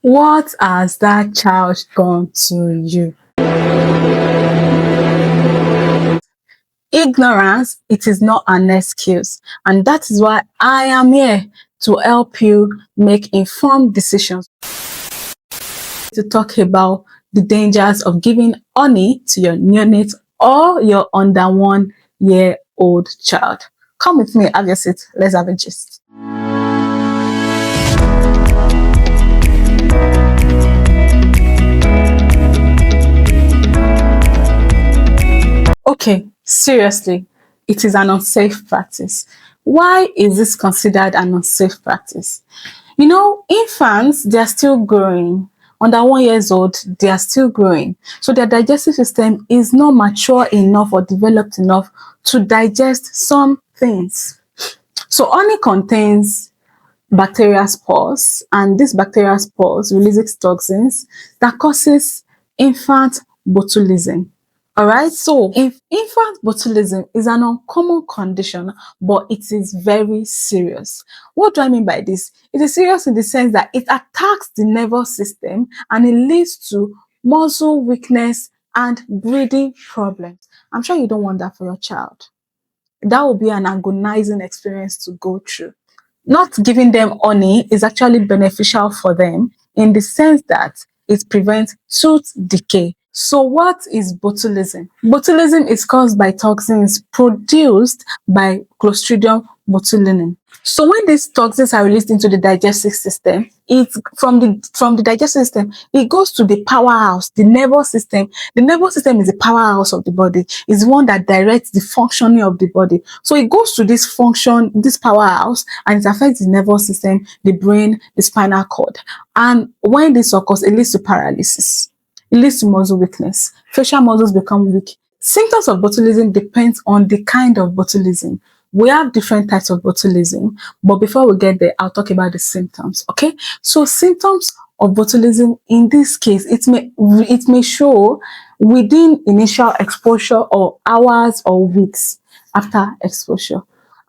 What has that child done to you? Ignorance, it is not an excuse. And that is why I am here to help you make informed decisions. To talk about the dangers of giving honey to your neonate or your under 1 year old child. Come with me, have your seat. Let's have a gist. Okay, seriously, it is an unsafe practice. Why is this considered an unsafe practice? You know, infants, they are still growing. Under 1 years old, they are still growing. So their digestive system is not mature enough or developed enough to digest some things. So honey contains bacterial spores, and these bacterial spores releases toxins that causes infant botulism. All right, so if infant botulism is an uncommon condition, but it is very serious. What do I mean by this? It is serious in the sense that it attacks the nervous system and it leads to muscle weakness and breathing problems. I'm sure you don't want that for your child. That will be an agonizing experience to go through. Not giving them honey is actually beneficial for them in the sense that it prevents tooth decay. So what is botulism? Botulism is caused by toxins produced by Clostridium botulinum. So when these toxins are released into the digestive system, it's from the digestive system, it goes to the powerhouse, the nervous system. The nervous system is the powerhouse of the body. It's one that directs the functioning of the body. So it goes to this function, this powerhouse, and it affects the nervous system, the brain, the spinal cord. And when this occurs, it leads to paralysis. It leads to muscle weakness. Facial muscles become weak. Symptoms of botulism depends on the kind of botulism. We have different types of botulism, but before we get there, I'll talk about the symptoms. Okay, so symptoms of botulism in this case, it may show within initial exposure or hours or weeks after exposure.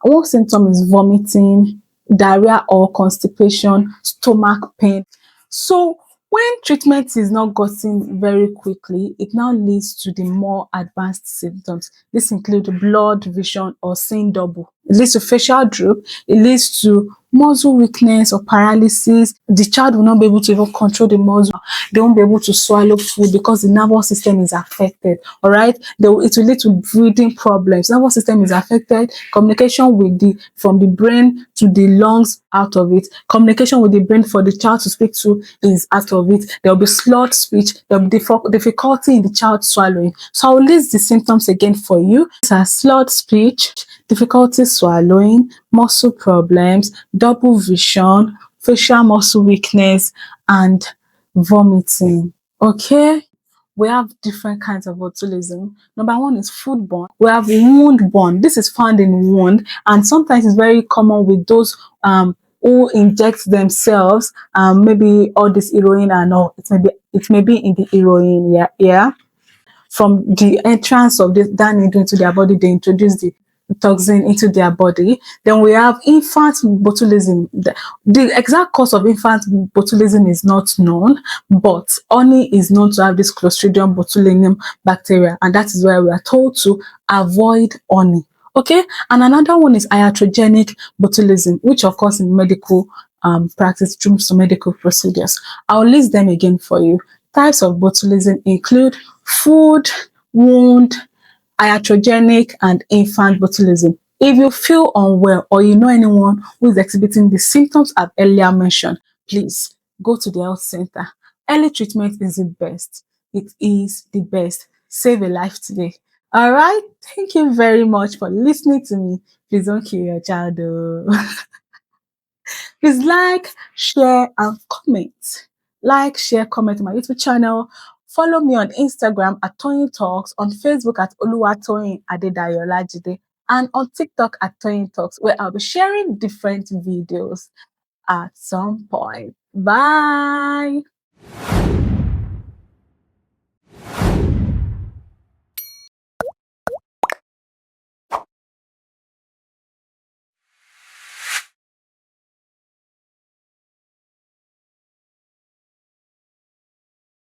One symptom is vomiting, diarrhea or constipation, stomach pain. So when treatment is not gotten very quickly, it now leads to the more advanced symptoms. This includes blurred vision or seeing double. It leads to facial droop. It leads to muscle weakness or paralysis. The child will not be able to even control the muscle. They won't be able to swallow food because the nervous system is affected. All right, it will lead to breathing problems. Nervous system is affected. Communication from the brain to the lungs out of it. Communication with the brain for the child to speak to is out of it. There will be slurred speech. There will be difficulty in the child swallowing. So I will list the symptoms again for you. These are slurred speech, difficulty swallowing, muscle problems, double vision, facial muscle weakness, and vomiting. Okay, we have different kinds of botulism. Number one is foodborne. We have wound-borne. This is found in wound, and sometimes it's very common with those who inject themselves, maybe all this heroin and all. It may be in the heroin, yeah. From the entrance of that needle into their body, they introduce the toxin into their body. Then we have infant botulism. The exact cause of infant botulism is not known, but honey is known to have this Clostridium botulinum bacteria, and that is why we are told to avoid honey. Okay, and another one is iatrogenic botulism, which occurs in medical practice through some medical procedures. I'll list them again for you. Types of botulism include food, wound, iatrogenic, and infant botulism. If you feel unwell or you know anyone who is exhibiting the symptoms I've earlier mentioned, please go to the health center. Early treatment is the best. It is the best. Save a life today. All right. Thank you very much for listening to me. Please don't kill your child. Please like, share, and comment. Like, share, comment on my YouTube channel. Follow me on Instagram at Toyin Talks, on Facebook at Oluwatoyin Adedayo Olajide, and on TikTok at Toyin Talks, where I'll be sharing different videos at some point. Bye.